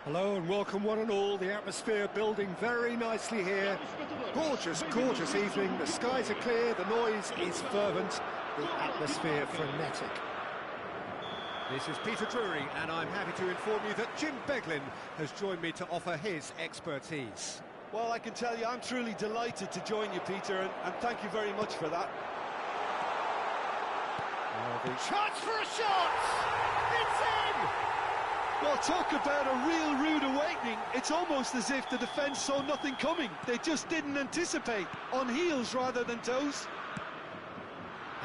Hello and welcome one and all. The atmosphere building very nicely here. Gorgeous, gorgeous evening. The skies are clear, the noise is fervent, the atmosphere frenetic. This is Peter Drury and I'm happy to inform you that Jim Beglin has joined me to offer his expertise. Well, I can tell you I'm truly delighted to join you, Peter, and thank you very much for that. Chance for a shot! It's in! Well, talk about a real rude awakening. It's almost as if the defence saw nothing coming. They just didn't anticipate. On heels rather than toes.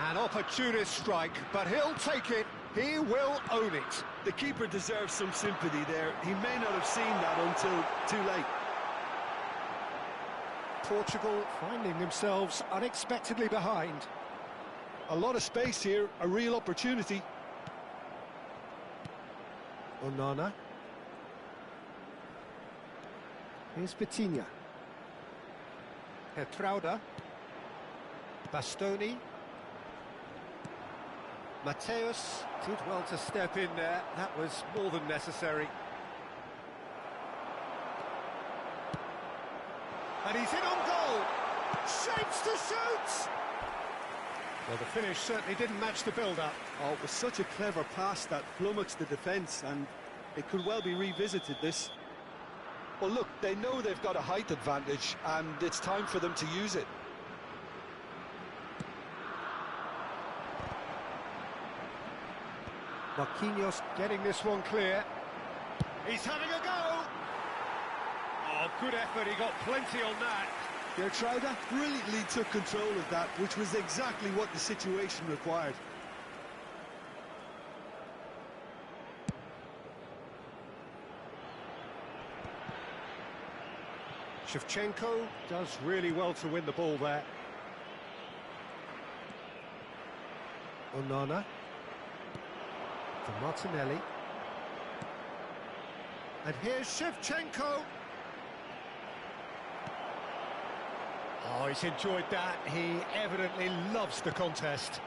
An opportunist strike, but he'll take it. He will own it. The keeper deserves some sympathy there. He may not have seen that until too late. Portugal finding themselves unexpectedly behind. A lot of space here, a real opportunity. Onana. Here's Vitinha. Hertrauda. Bastoni. Mateus did well to step in there. That was more than necessary. And he's in on goal. Shapes to shoot! Well, the finish certainly didn't match the build-up. Oh, it was such a clever pass that flummoxed the defence, and it could well be revisited, this. Well, look, they know they've got a height advantage, and it's time for them to use it. Marquinhos getting this one clear. He's having a go! Oh, good effort, he got plenty on that. Gertruida brilliantly took control of that, which was exactly what the situation required. Shevchenko does really well to win the ball there. Onana. For Martinelli. And here's Shevchenko. Oh, he's enjoyed that. He evidently loves the contest.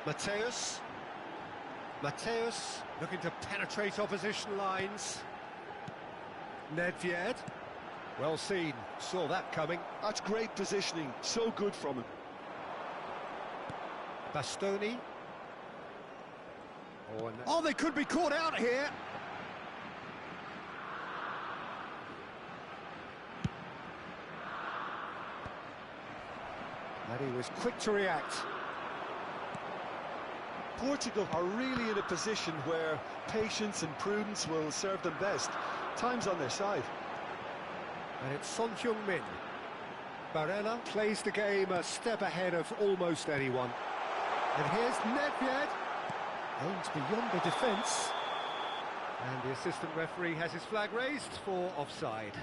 Mateus. Mateus looking to penetrate opposition lines. Nedved. Well seen. Saw that coming. That's great positioning. So good from him. Bastoni. Oh, they could be caught out here. And he was quick to react. Portugal are really in a position where patience and prudence will serve them best. Time's on their side. And it's Son Heung-min. Barella plays the game a step ahead of almost anyone. And here's Nedved. Aims beyond the defence. And the assistant referee has his flag raised for offside.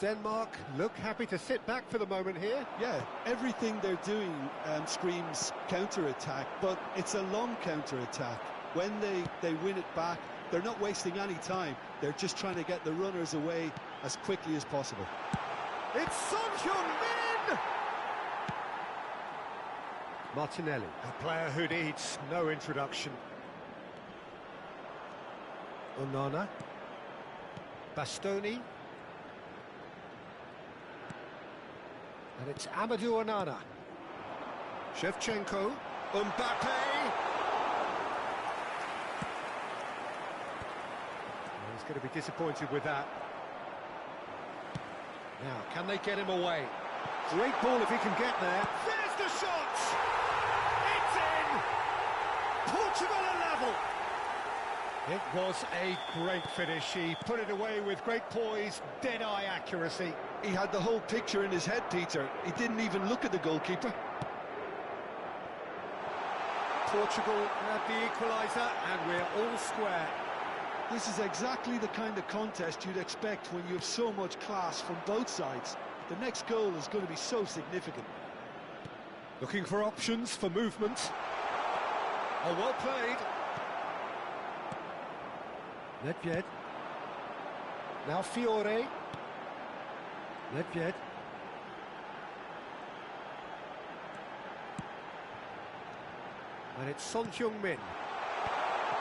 Denmark look happy to sit back for the moment here. Yeah, everything they're doing screams counter-attack, but it's a long counter-attack. When they win it back, they're not wasting any time. They're just trying to get the runners away as quickly as possible. It's Son Heung-min! Martinelli, a player who needs no introduction. Onana. Bastoni. And it's Amadou Onana. Shevchenko. Mbappe. Well, he's going to be disappointed with that. Now, can they get him away? Great ball if he can get there. There's the shot! It's in! Portugal are level! It was a great finish. He put it away with great poise, dead-eye accuracy. He had the whole picture in his head, Peter. He didn't even look at the goalkeeper. Portugal had the equaliser, and we're all square. This is exactly the kind of contest you'd expect when you have so much class from both sides. The next goal is going to be so significant. Looking for options for movement. Oh, well played. Nedved. Now Fiore. Nedved. And it's Son Heung-min.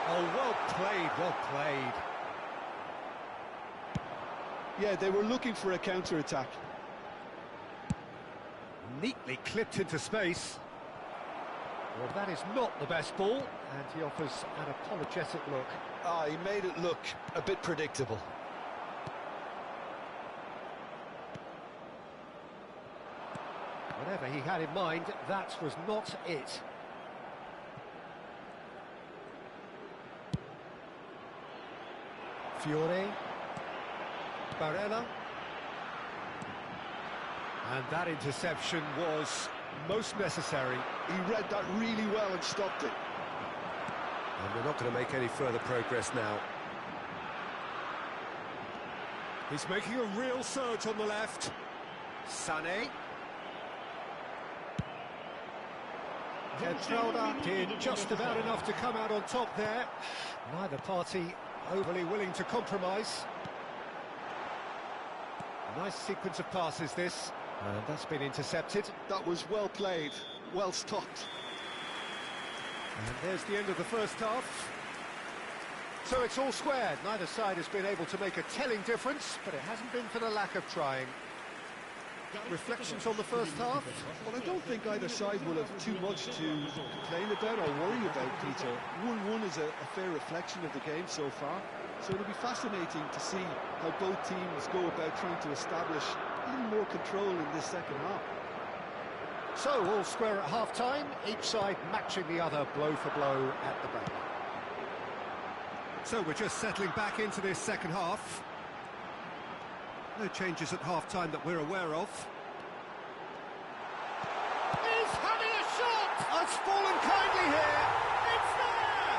Oh, well played, well played. Yeah, they were looking for a counter-attack. Neatly clipped into space. Well, that is not the best ball, and he offers an apologetic look. Ah, he made it look a bit predictable. Whatever he had in mind, that was not it. Fiore. Barella. And that interception was most necessary. He read that really well and stopped it. And we're not going to make any further progress now. He's making a real surge on the left. Sané. Getrauda did just about enough to come out on top there. Neither party overly willing to compromise. Nice sequence of passes this, and that's been intercepted. That was well played, well stopped. And there's the end of the first half. So it's all squared. Neither side has been able to make a telling difference, but it hasn't been for the lack of trying. Reflections on the first half? Well, I don't think either side will have too much to complain about or worry about, Peter. 1-1 is a fair reflection of the game so far, so it'll be fascinating to see how both teams go about trying to establish a little more control in this second half. So, all square at half-time, each side matching the other blow for blow at the break. So we're just settling back into this second half. No changes at half-time that we're aware of. He's having a shot! It's fallen kindly here. It's there!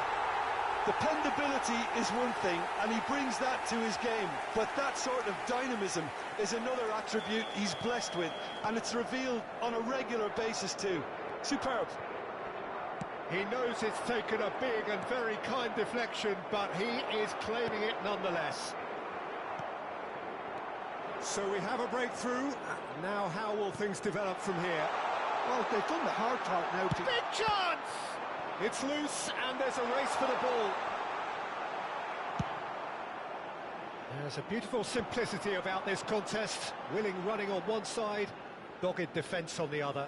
Dependability is one thing, and he brings that to his game, but that sort of dynamism is another attribute he's blessed with, and it's revealed on a regular basis too. Superb. He knows it's taken a big and very kind deflection, but he is claiming it nonetheless. So we have a breakthrough. Now how will things develop from here? Well, they've done the hard part now. Big chance! It's loose and there's a race for the ball. There's a beautiful simplicity about this contest. Willing running on one side, dogged defence on the other.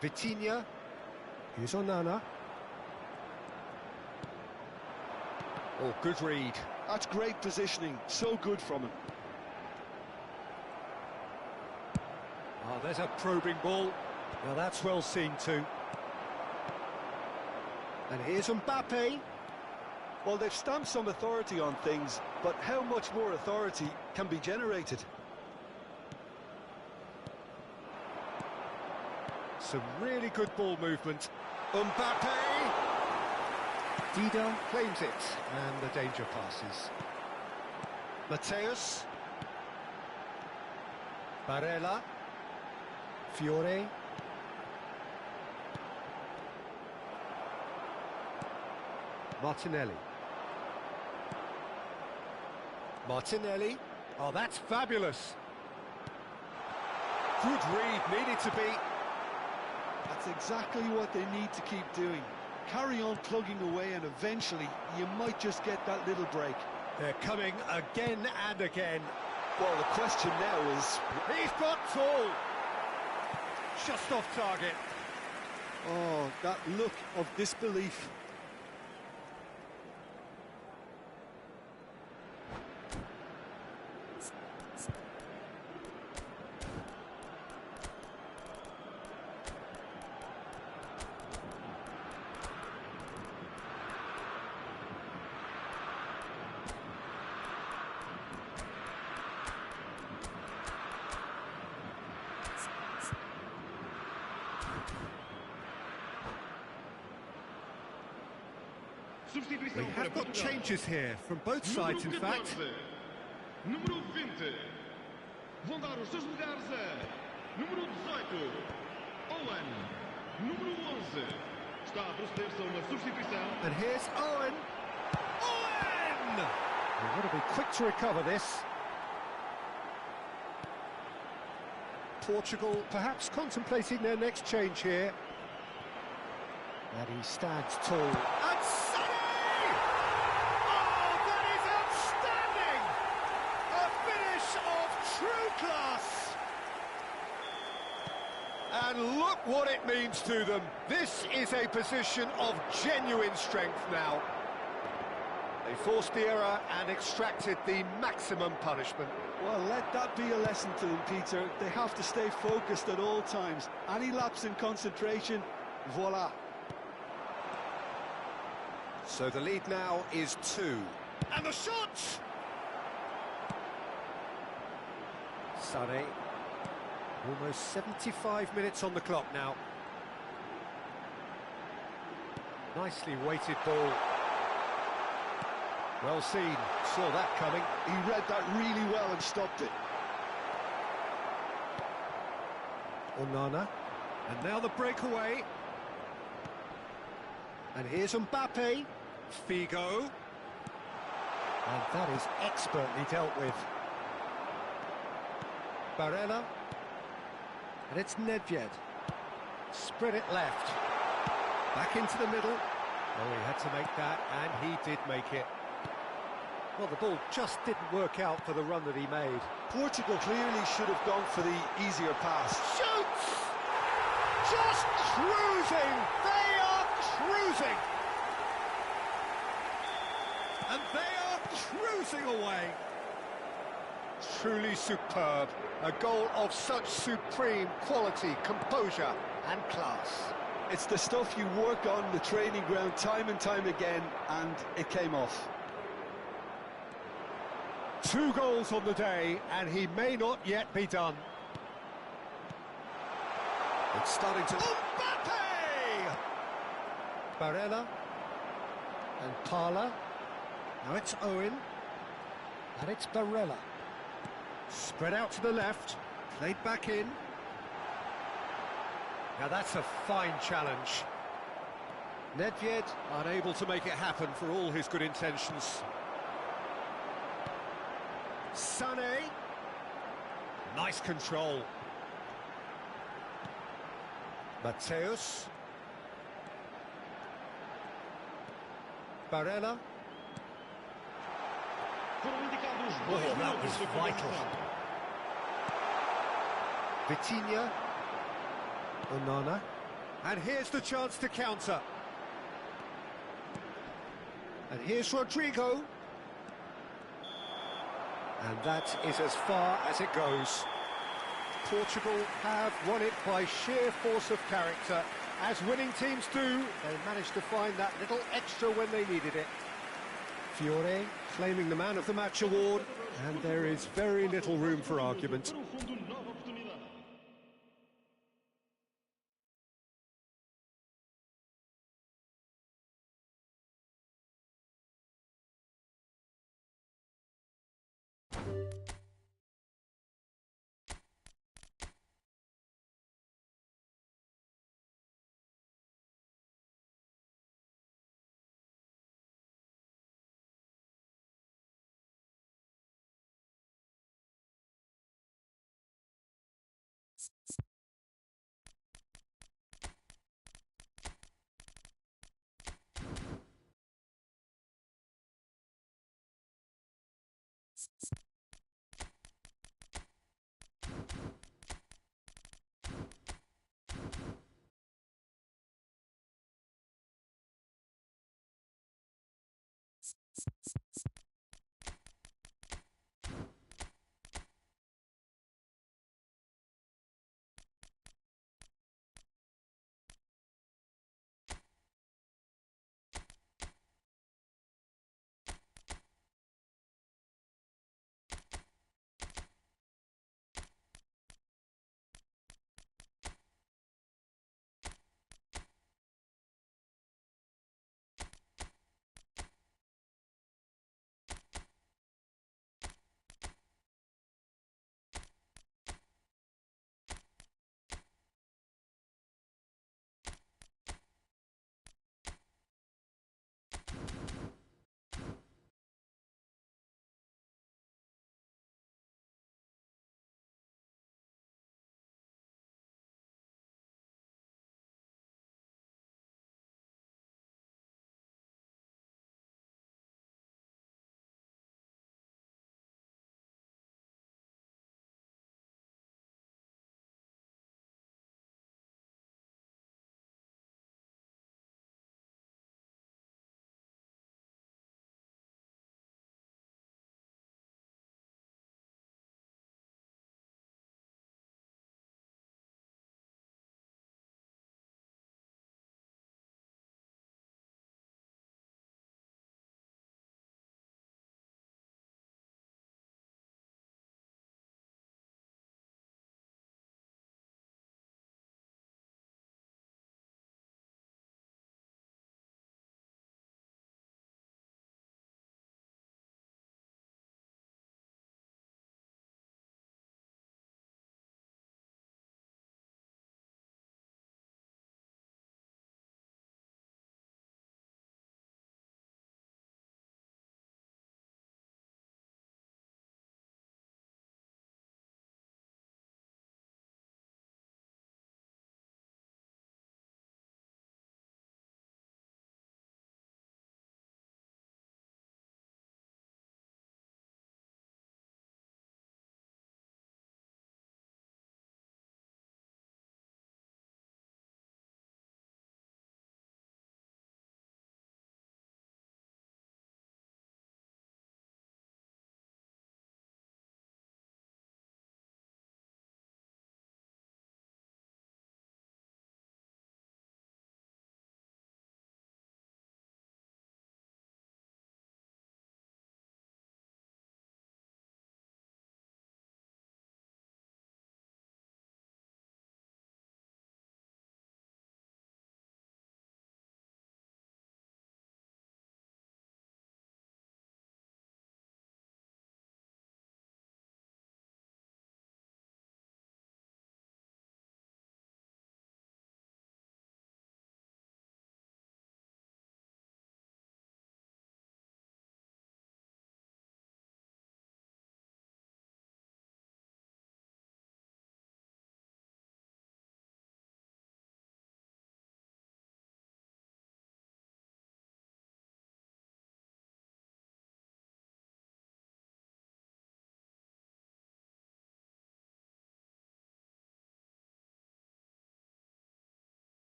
Vitinha. Here's Onana. Oh, good read. That's great positioning, so good from him. Oh, there's a probing ball. Well, that's well seen too. And here's Mbappe. Well, they've stamped some authority on things, but how much more authority can be generated? Some really good ball movement. Mbappe! Dida claims it, and the danger passes. Mateus. Barella. Fiore. Martinelli. Martinelli. Oh, that's fabulous. Good read, needed to be. That's exactly what they need to keep doing. Carry on plugging away, and eventually you might just get that little break. They're coming again and again. Well, the question now is... He's got tall. Just off target. Oh, that look of disbelief. We have got changes here from both sides, in fact. Número 20. Vão dar os seus lugares a número 18, Owen. Número 11. Está a proceder-se a uma substituição. And here's Owen. Owen! We've got to be quick to recover this. Portugal perhaps contemplating their next change here. And he stands tall. And Sonny! Oh, that is outstanding! A finish of true class! And look what it means to them. This is a position of genuine strength now. They forced the error and extracted the maximum punishment. Well, let that be a lesson to them, Peter. They have to stay focused at all times. Any lapse in concentration, voila. So the lead now is 2. And the shot! Sonny. Almost 75 minutes on the clock now. Nicely weighted ball. Well seen, saw that coming. He read that really well and stopped it. Onana. And now the breakaway. And here's Mbappe. Figo. And that is expertly dealt with. Barella. And it's Nedved. Spread it left. Back into the middle. Oh, he had to make that, and he did make it. Well, the ball just didn't work out for the run that he made. Portugal clearly should have gone for the easier pass. Shoots! Just cruising! They are cruising! And they are cruising away! Truly superb. A goal of such supreme quality, composure and class. It's the stuff you work on the training ground time and time again, and it came off. 2 goals on the day, and he may not yet be done. It's starting to... Mbappe! Barella. And Parla. Now it's Owen. And it's Barella. Spread out to the left. Played back in. Now that's a fine challenge. Nedved unable to make it happen for all his good intentions. Sané. Nice control. Mateus. Barella. Oh, that was vital. Vitinha. Onana. And here's the chance to counter. And here's Rodrigo. And that is as far as it goes. Portugal have won it by sheer force of character. As winning teams do, they managed to find that little extra when they needed it. Fiore claiming the Man of the Match award, and there is very little room for argument.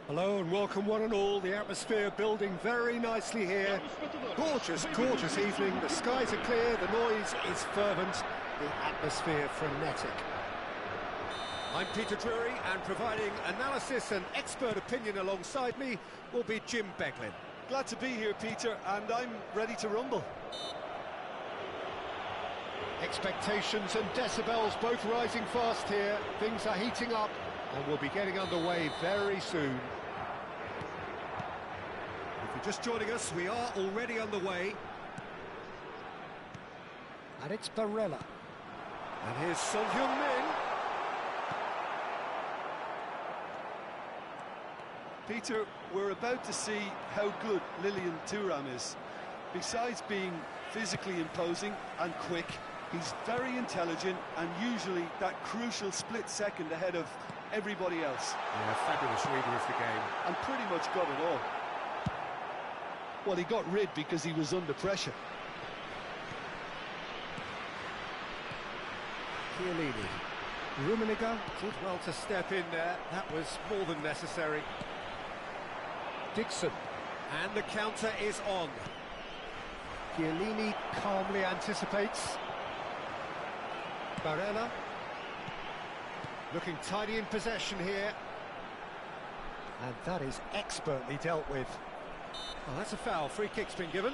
Hello and welcome one and all. The atmosphere building very nicely here. Gorgeous, gorgeous evening. The skies are clear, the noise is fervent, the atmosphere frenetic. I'm Peter Drury, and providing analysis and expert opinion alongside me will be Jim Beglin. Glad to be here, Peter, and I'm ready to rumble. Expectations and decibels both rising fast here. Things are heating up and we'll be getting underway very soon. If you're just joining us, we are already underway. And it's Barella. And here's Son Heung-min. Peter, we're about to see how good Lilian Thuram is. Besides being physically imposing and quick, he's very intelligent and usually that crucial split second ahead of everybody else. Yeah, fabulous reader of the game. And pretty much got it all. Well, he got rid because he was under pressure. Chiellini. Rummenigge did well to step in there. That was more than necessary. Dixon. And the counter is on. Chiellini calmly anticipates. Barella. Looking tidy in possession here. And that is expertly dealt with. Oh, that's a foul. Free kick's been given.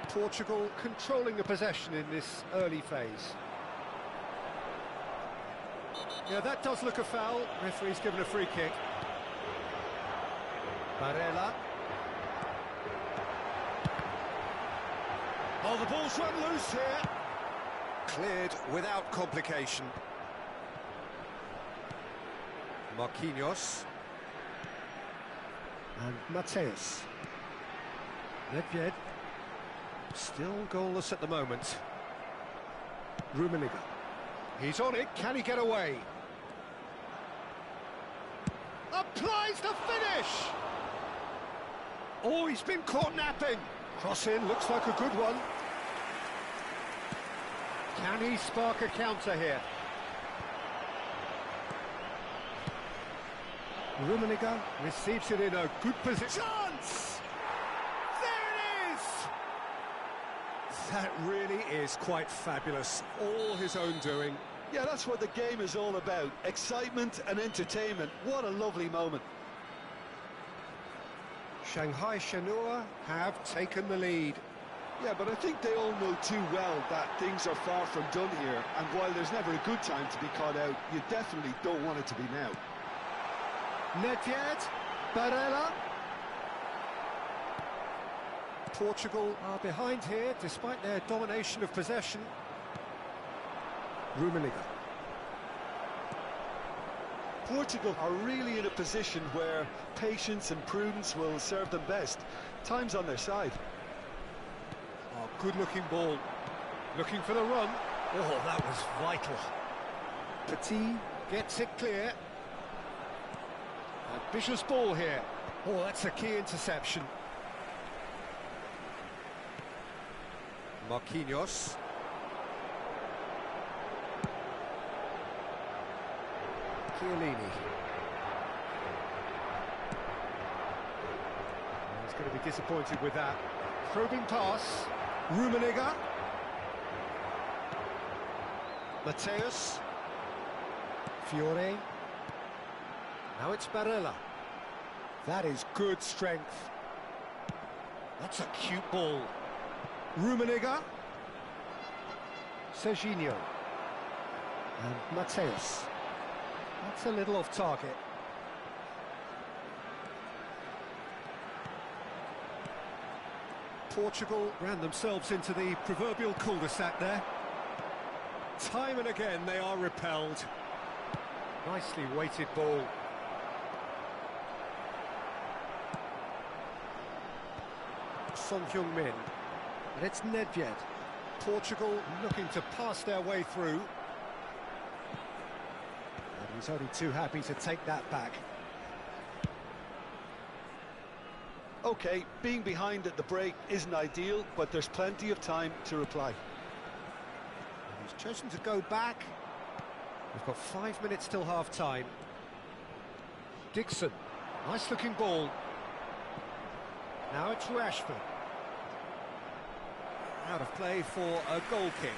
Portugal controlling the possession in this early phase. Yeah, that does look a foul. Referee's given a free kick. Barella. Oh, the ball's run loose here. Cleared without complication. Marquinhos. And Mateus. Nedved. Still goalless at the moment. Rummenigge. He's on it. Can he get away? Applies the finish! Oh, he's been caught napping. Cross in, looks like a good one. Can he spark a counter here? Rummenigge receives it in a good position. Chance! There it is! That really is quite fabulous. All his own doing. Yeah, that's what the game is all about. Excitement and entertainment. What a lovely moment. Shanghai Shenhua have taken the lead. Yeah, but I think they all know too well that things are far from done here, and while there's never a good time to be caught out, you definitely don't want it to be now. Nedved, Barella. Portugal are behind here despite their domination of possession. Rummenigge. Portugal are really in a position where patience and prudence will serve them best. Time's on their side. Oh, good-looking ball. Looking for the run. Oh, that was vital. Petit gets it clear. Ambitious ball here. Oh, that's a key interception. Marquinhos. Chiellini. He's going to be disappointed with that. Probing pass. Rummenigge. Mateus. Fiore. Now it's Barella. That is good strength. That's a cute ball. Rummenigge. Serginho. And Mateus. That's a little off target. Portugal ran themselves into the proverbial cul-de-sac there. Time and again they are repelled. Nicely weighted ball. Son Heung-min. And it's Nedved. Portugal looking to pass their way through. And he's only too happy to take that back. OK, being behind at the break isn't ideal, but there's plenty of time to reply. He's chosen to go back. We've got 5 minutes till half-time. Dixon, nice-looking ball. Now it's Rashford. Out of play for a goal kick.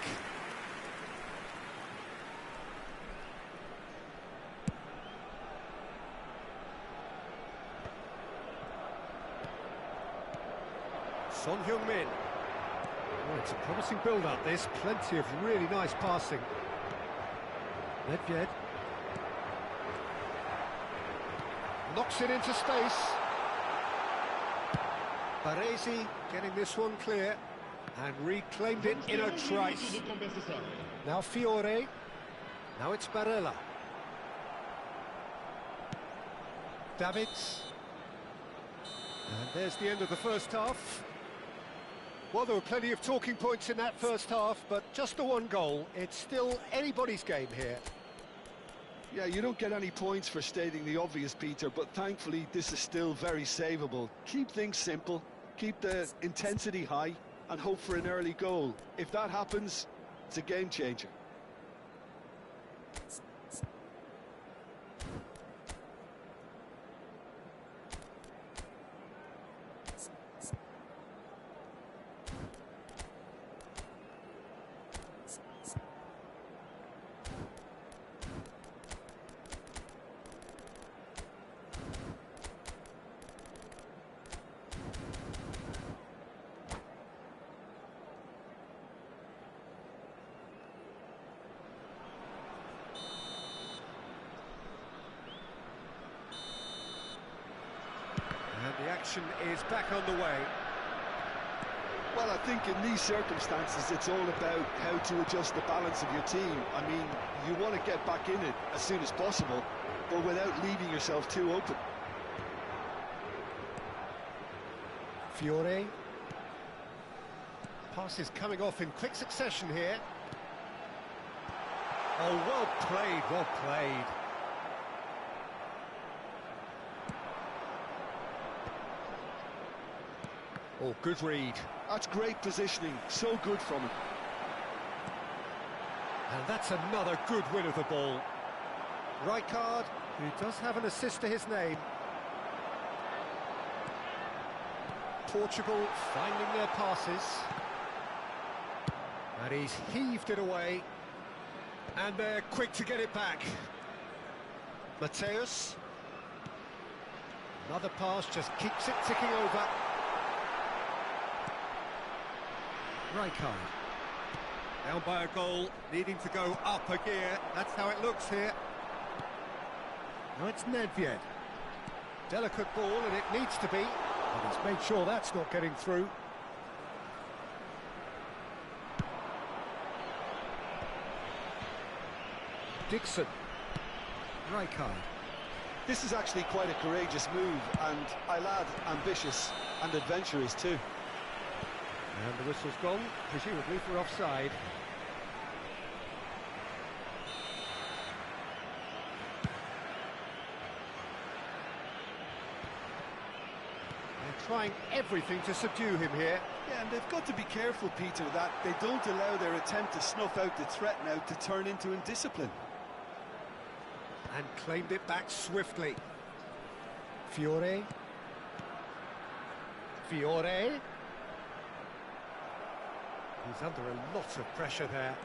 Son Heung-min. Oh, it's a promising build-up, this. Plenty of really nice passing. Nedved. Knocks it into space. Baresi getting this one clear. And reclaimed it in a trice. Now Fiore. Now it's Barella. Davids. And there's the end of the first half. Well, there were plenty of talking points in that first half, but just the one goal. It's still anybody's game here. Yeah, you don't get any points for stating the obvious, Peter, but thankfully this is still very savable. Keep things simple, keep the intensity high, and hope for an early goal. If that happens, it's a game changer. And the action is back underway. Well, I think in these circumstances it's all about how to adjust the balance of your team. I mean, you want to get back in it as soon as possible, but without leaving yourself too open. Fiore. Passes coming off in quick succession here. Oh, well played, well played. Oh, good read. That's great positioning, so good from him. And that's another good win of the ball. Rijkaard, who does have an assist to his name. Portugal finding their passes. And he's heaved it away. And they're quick to get it back. Mateus. Another pass just keeps it ticking over. Rijkaard. Down by a goal, needing to go up a gear. That's how it looks here. Now it's Nedved. Delicate ball, and it needs to be. But he's made sure that's not getting through. Dixon. Rijkaard. This is actually quite a courageous move, and I'll add ambitious and adventurous too. And the whistle's gone, presumably for offside. They're trying everything to subdue him here. Yeah, and they've got to be careful, Peter, that they don't allow their attempt to snuff out the threat now to turn into indiscipline. And claimed it back swiftly. Fiore. Fiore. He's under a lot of pressure there.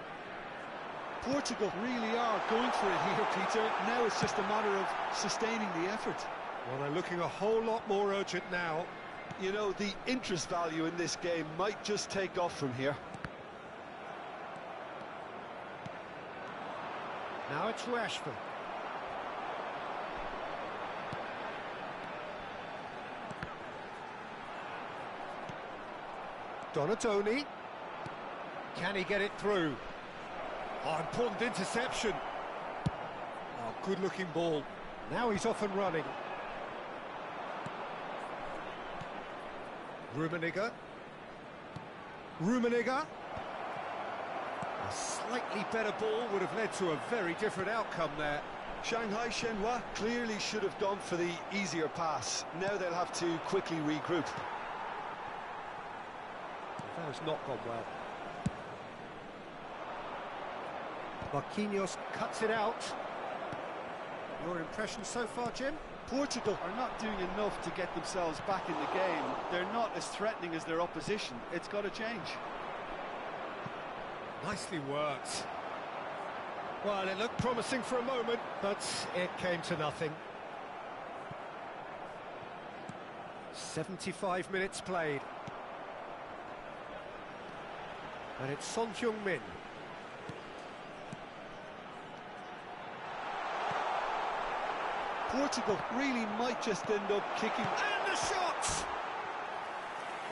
Portugal really are going for it here, Peter. Now it's just a matter of sustaining the effort. Well, they're looking a whole lot more urgent now. You know, the interest value in this game might just take off from here. Now it's Rashford. Donatoni. Can he get it through? Oh, important interception. Oh, good-looking ball. Now he's off and running. Rummenigge. Rummenigge. A slightly better ball would have led to a very different outcome there. Shanghai Shenhua clearly should have gone for the easier pass. Now they'll have to quickly regroup. That has not gone well. Marquinhos cuts it out. Your impression so far, Jim? Portugal are not doing enough to get themselves back in the game. They're not as threatening as their opposition. It's got to change. Nicely worked. Well, it looked promising for a moment, but it came to nothing. 75 minutes played. And it's Son Heung-min. Portugal really might just end up kicking. And the shot!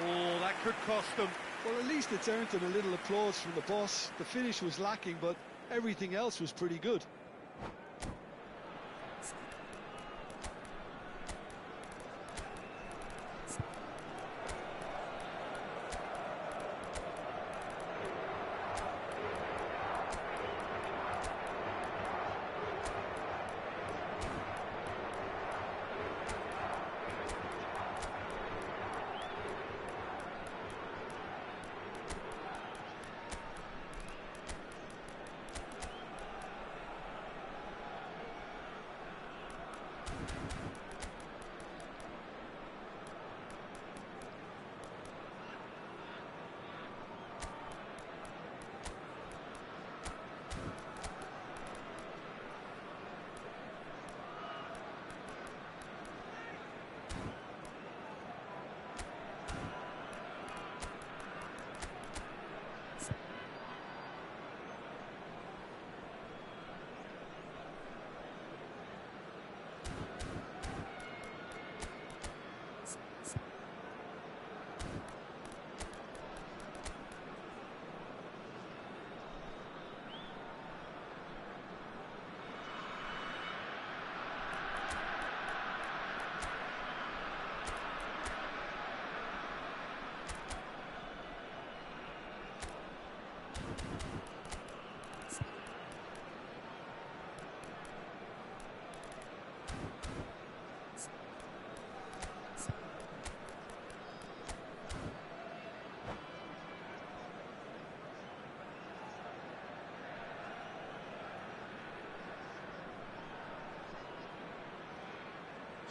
Oh, that could cost them. Well, at least it's earned them a little applause from the boss. The finish was lacking, but everything else was pretty good.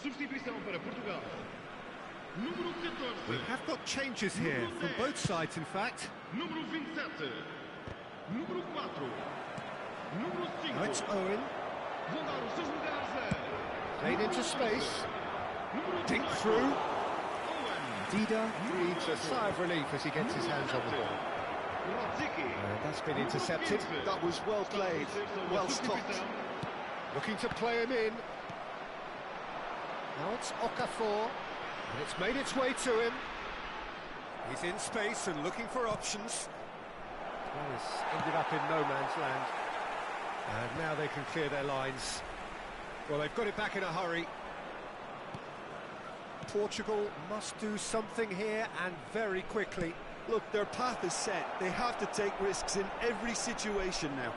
Substituição para Portugal. Número 14. We have got changes here, from both sides in fact. Número 27. Número 4. Número 5. Now it's Owen. Vão dar os seus lugares a... Played into space. Número Dink 18. through. Owen. Dida breathes a sigh of relief as he gets his hands on the ball. Rodziki. And that's been intercepted. That was well played, well stopped. Looking to play him in. Now it's Okafor, and it's made its way to him. He's in space and looking for options. Well, he's ended up in no man's land. And now they can clear their lines. Well, they've got it back in a hurry. Portugal must do something here, and very quickly. Look, their path is set. They have to take risks in every situation now.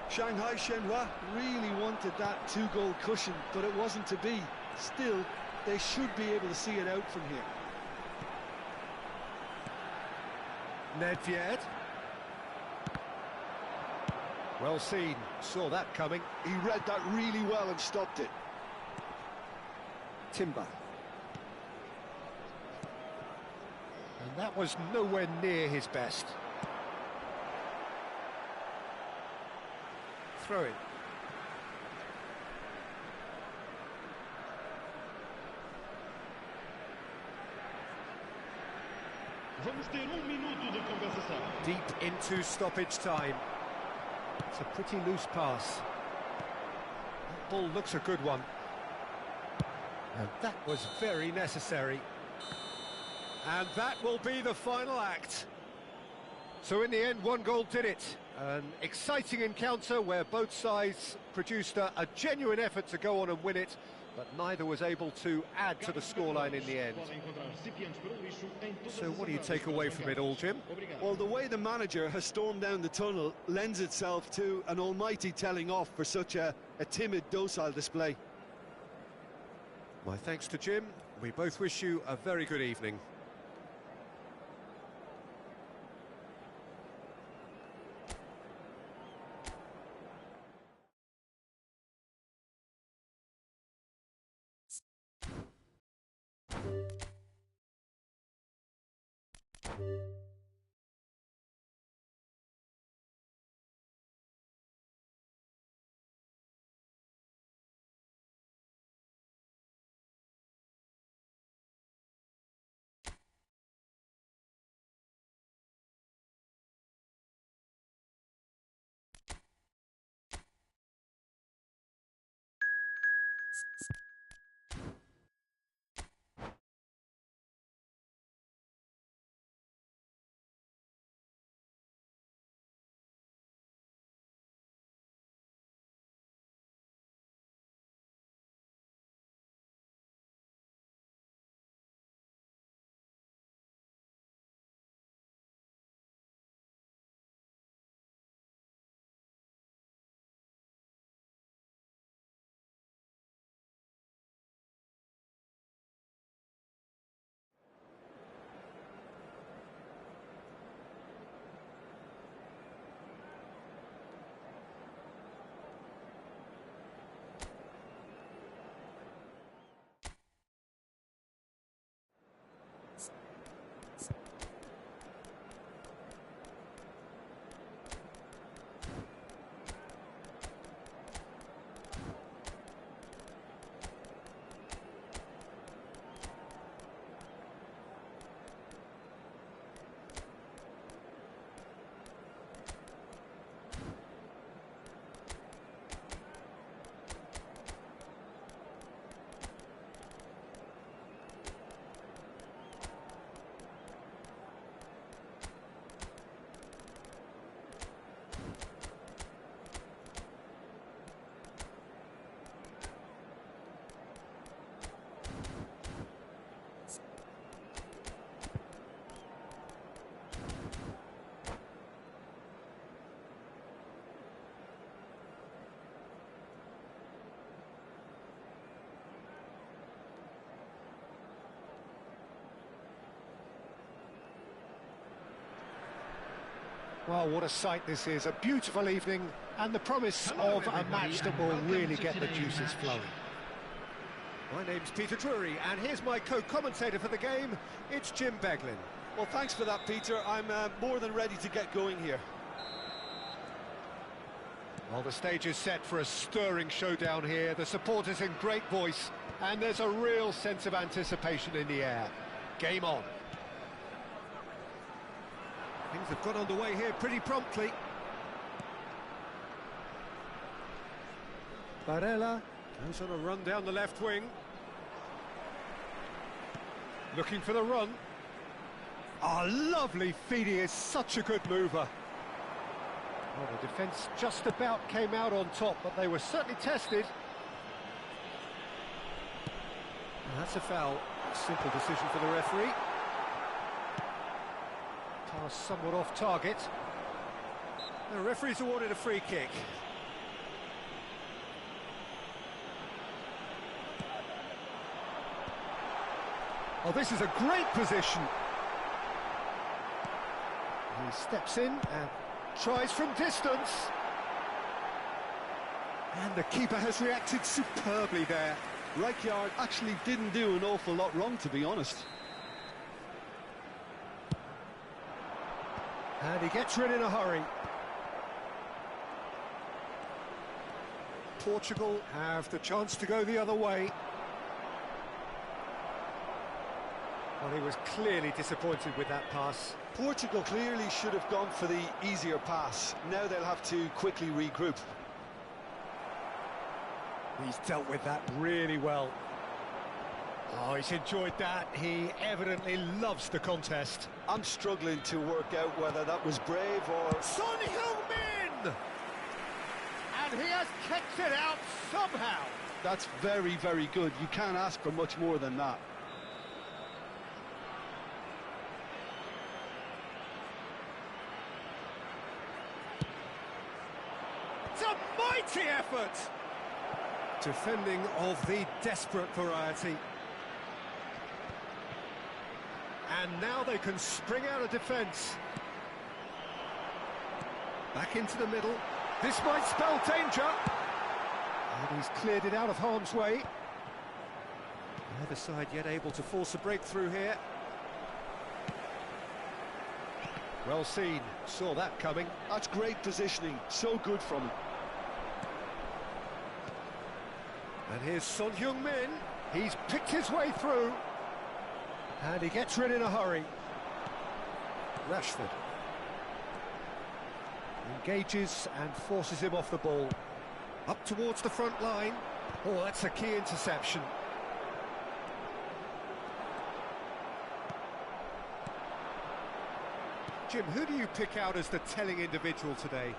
Shanghai Shenhua really wanted that two-goal cushion, but it wasn't to be. Still, they should be able to see it out from here. Nedved. Well seen, saw that coming. He read that really well and stopped it. Timber. And that was nowhere near his best. Throw in. Vamos ter minuto de compensação. Deep into stoppage time. It's a pretty loose pass. That ball looks a good one. And that was very necessary. And that will be the final act. So in the end, one goal did it. An exciting encounter where both sides produced a genuine effort to go on and win it, but neither was able to add to the scoreline in the end. So what do you take away from it all, Jim? Well, the way the manager has stormed down the tunnel lends itself to an almighty telling off for such a timid, docile display. My thanks to Jim. We both wish you a very good evening. Well, what a sight this is. A beautiful evening and the promise of a match that will really get the juices flowing. My name's Peter Drury, and here's my co-commentator for the game. It's Jim Beglin. Well, thanks for that, Peter. I'm more than ready to get going here. Well, the stage is set for a stirring showdown here. The supporters in great voice, and there's a real sense of anticipation in the air. Game on. Things have got underway here pretty promptly. Barella goes on a run down the left wing. Looking for the run. Oh, lovely feed. He is such a good mover. Well, the defence just about came out on top, but they were certainly tested. And that's a foul. Simple decision for the referee. Pass somewhat off target. The referee's awarded a free kick. Oh, this is a great position. He steps in and tries from distance. And the keeper has reacted superbly there. Rijkaard actually didn't do an awful lot wrong, to be honest. And he gets rid in a hurry. Portugal have the chance to go the other way. Well, he was clearly disappointed with that pass. Portugal clearly should have gone for the easier pass. Now they'll have to quickly regroup. He's dealt with that really well. Oh, he's enjoyed that. He evidently loves the contest. I'm struggling to work out whether that was brave or... Son Heung-min! And he has kicked it out somehow. That's very, very good. You can't ask for much more than that. It's a mighty effort. Defending of the desperate variety. And now they can spring out of defence. Back into the middle. This might spell danger. And he's cleared it out of harm's way. Neither side yet able to force a breakthrough here. Well seen, saw that coming. That's great positioning, so good from him. And here's Son Heung-min. He's picked his way through. And he gets rid in a hurry. Rashford engages and forces him off the ball. Up towards the front line. Oh, that's a key interception. Jim, who do you pick out as the telling individual today?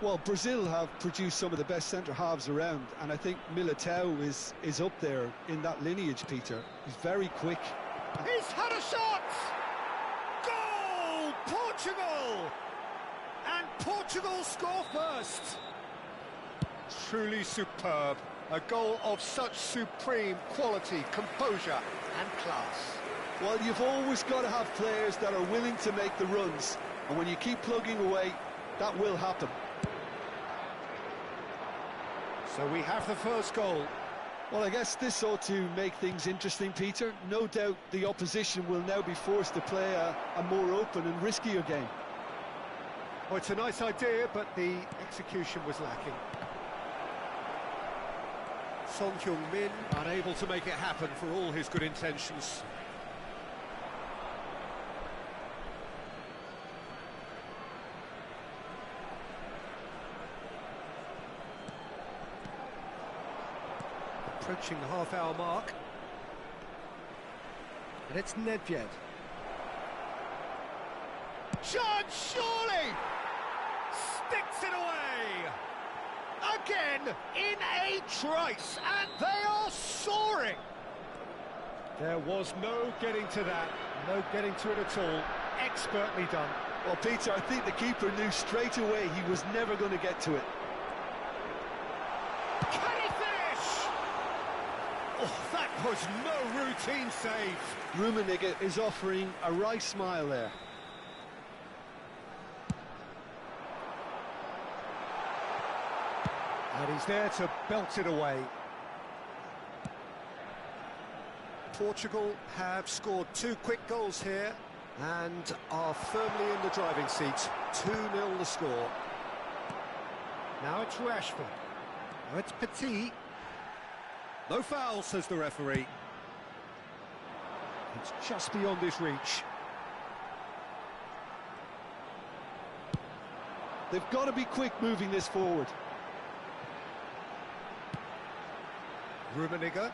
Well, Brazil have produced some of the best centre-halves around, and I think Militao is up there in that lineage, Peter. He's very quick. He's had a shot! Goal! Portugal! And Portugal score first! Truly superb. A goal of such supreme quality, composure and class. Well, you've always got to have players that are willing to make the runs, and when you keep plugging away, that will happen. So we have the first goal. Well, I guess this ought to make things interesting, Peter. No doubt the opposition will now be forced to play a more open and riskier game. Well, it's a nice idea, but the execution was lacking. Son Heung-min unable to make it happen for all his good intentions. Approaching the half-hour mark. And it's Nedved. Chance, surely! Sticks it away! Again, in a trice, and they are soaring! There was no getting to that, no getting to it at all. Expertly done. Well, Peter, I think the keeper knew straight away he was never going to get to it. Can he finish? Oh, that was no routine save. Rummenigge is offering a wry smile there. And he's there to belt it away. Portugal have scored 2 quick goals here and are firmly in the driving seat. 2-0 the score. Now it's Rashford. Now it's Petit. No foul, says the referee. It's just beyond his reach. They've got to be quick moving this forward. Rummenigge.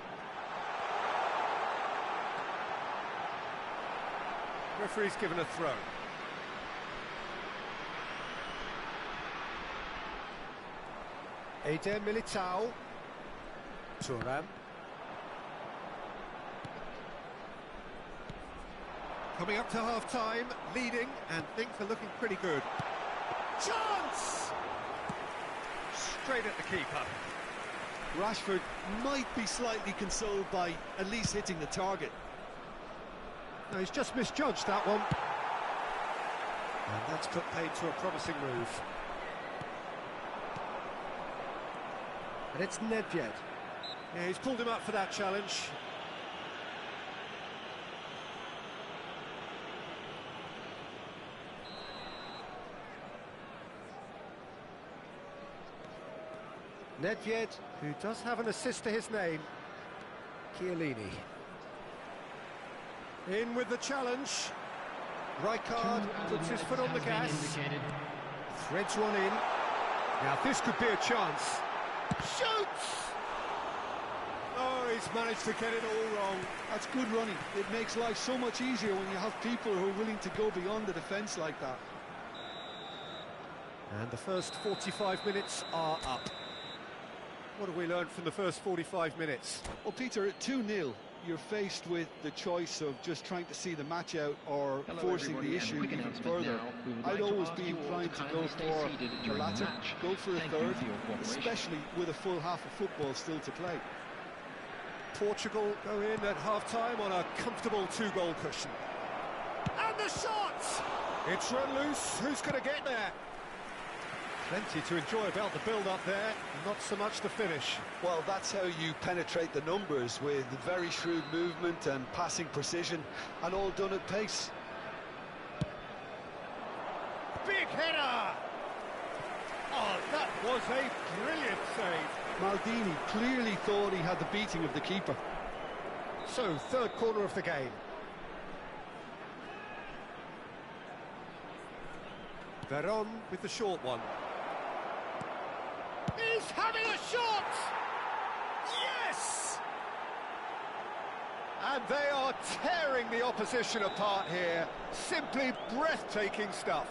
Referee's given a throw. Eder Militao. Thuram. Coming up to half-time, leading, and things are looking pretty good. Chance! Straight at the keeper. Rashford might be slightly consoled by at least hitting the target. No, he's just misjudged that one. And that's put paid to a promising move. And it's Nedved. Yeah, he's pulled him up for that challenge. Nedved, who does have an assist to his name, Chiellini. In with the challenge. Rijkaard puts his foot on the gas. Threads one in. Now this could be a chance. Shoots! Oh, he's managed to get it all wrong. That's good running. It makes life so much easier when you have people who are willing to go beyond the defence like that. And the first 45 minutes are up. What have we learned from the first 45 minutes? Well, Peter, at 2-0, you're faced with the choice of just trying to see the match out or forcing the issue even further. I'd always be inclined to go for the latter, go for a third, especially with a full half of football still to play. Portugal go in at half-time on a comfortable 2-goal cushion. And the shot! It's run loose. Who's going to get there? Plenty to enjoy about the build-up there, not so much the finish. Well, that's how you penetrate the numbers, with very shrewd movement and passing precision, and all done at pace. Big header! Oh, that was a brilliant save. Maldini clearly thought he had the beating of the keeper. So, third corner of the game. Veron with the short one. He's having a shot! Yes! And they are tearing the opposition apart here. Simply breathtaking stuff.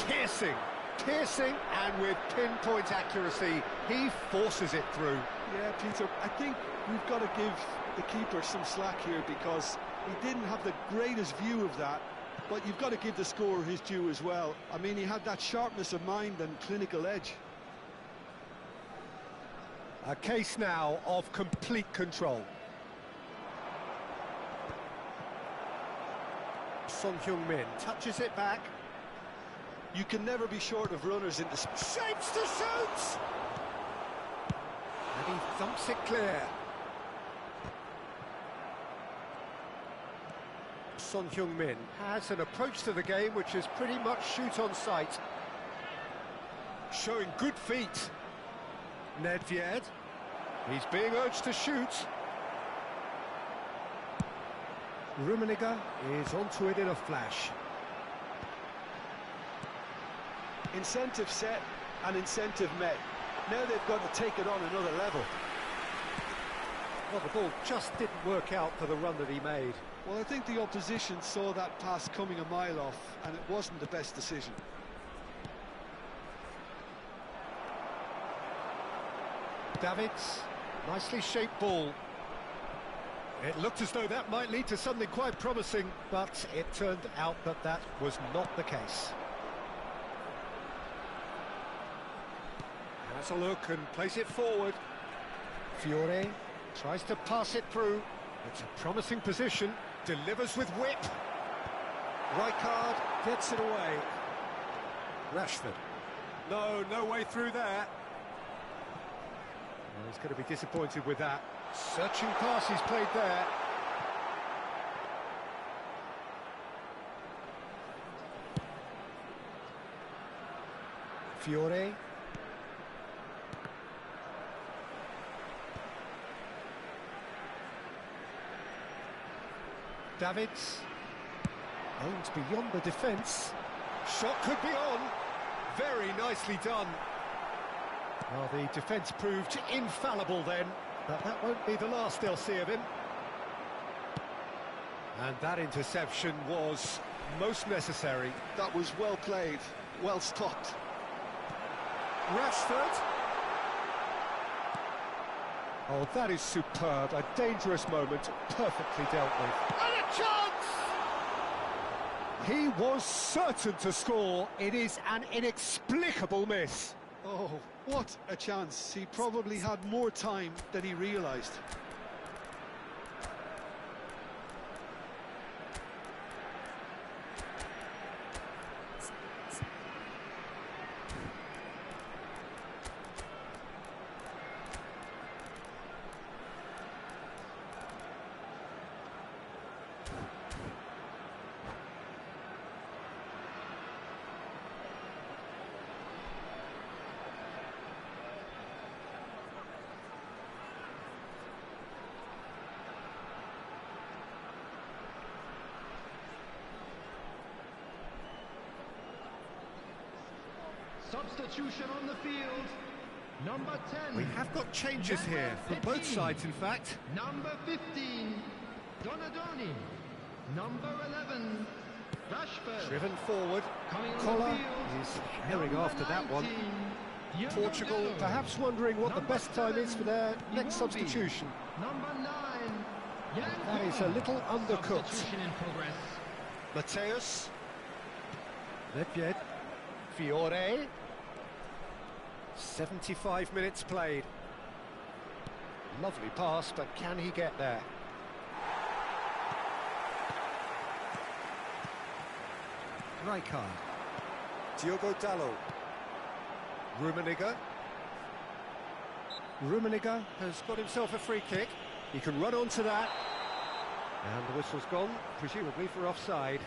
Piercing, and with pinpoint accuracy, he forces it through. Yeah, Peter, I think we've got to give the keeper some slack here, because he didn't have the greatest view of that. But you've got to give the scorer his due as well. I mean, he had that sharpness of mind and clinical edge. A case now of complete control. Son Heung-min touches it back. You can never be short of runners in the... Shapes to shoot! And he thumps it clear. Son Heung-min has an approach to the game which is pretty much shoot on sight. Showing good feet. Nedved. He's being urged to shoot. Rummenigge is onto it in a flash. Incentive set and incentive met. Now they've got to take it on another level. Well, the ball just didn't work out for the run that he made. Well, I think the opposition saw that pass coming a mile off, and it wasn't the best decision. Davids, nicely shaped ball. It looked as though that might lead to something quite promising, but it turned out that that was not the case. Has a look and plays it forward. Fiore tries to pass it through. It's a promising position, delivers with whip. Rijkaard gets it away. Rashford. No way through there. Well, he's going to be disappointed with that. Searching pass he's played there. Fiore. Davids. Owns beyond the defence. Shot could be on. Very nicely done. Well, the defence proved infallible then, but that won't be the last they'll see of him. And that interception was most necessary. That was well played, well stopped. Rashford. Oh, that is superb. A dangerous moment, perfectly dealt with. And a chance! He was certain to score. It is an inexplicable miss. Oh, what a chance. He probably had more time than he realised. Substitution on the field. Number 10. We have got changes here, for both sides in fact. Number 15, Donadoni. Number 11, Driven forward. Collar is herring after that one. Portugal perhaps wondering what the best time is for their next substitution. That is a little undercooked. Mateus. Nedved. Fiore. 75 minutes played. Lovely pass, but can he get there? Rijkaard. Diogo Dalot. Rummenigge has got himself a free kick. He can run onto that. And the whistle's gone, presumably for offside.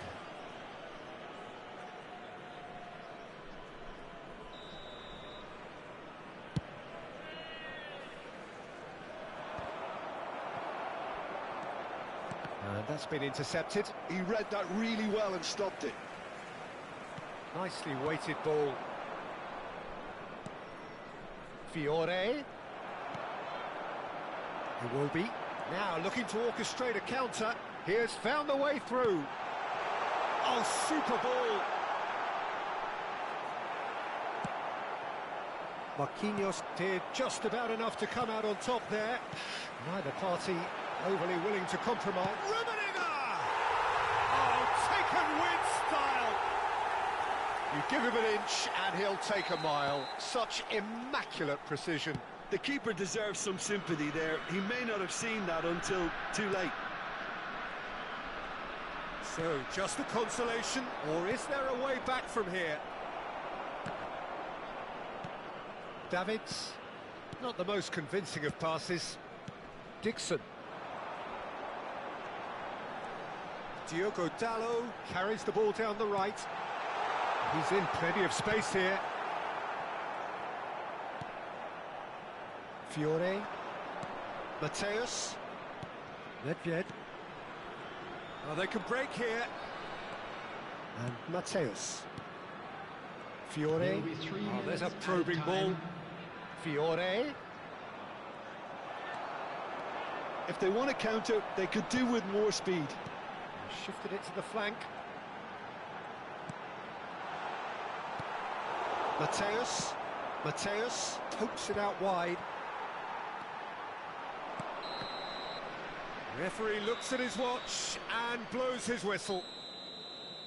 And that's been intercepted. He read that really well and stopped it. Nicely weighted ball. Fiore. Iwobi. Now looking to orchestrate a counter. He has found the way through. Oh, super ball. Marquinhos did just about enough to come out on top there. Neither party overly willing to compromise. Rummenigge! Oh, taken with style. You give him an inch and he'll take a mile. Such immaculate precision. The keeper deserves some sympathy there. He may not have seen that until too late. So, just a consolation, or is there a way back from here? Davids, not the most convincing of passes. Dixon. Diogo Dalot carries the ball down the right. He's in plenty of space here. Fiore. Mateus. Nedved. Oh, they can break here. And Mateus. Fiore. Oh, there's a probing ball. Fiore. If they want to counter, they could do with more speed. Shifted it to the flank. Mateus pokes it out wide. Referee looks at his watch and blows his whistle.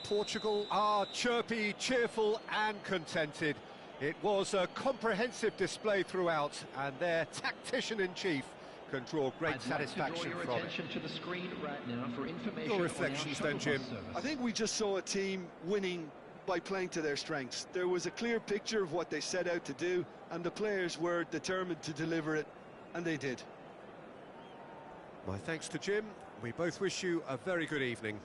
Portugal are chirpy, cheerful and contented. It was a comprehensive display throughout, and their tactician-in-chief can draw great satisfaction from it. To the screen right now for information. Your reflections then, Jim? I think we just saw a team winning by playing to their strengths. There was a clear picture of what they set out to do, and the players were determined to deliver it, and they did. My thanks to Jim. We both wish you a very good evening.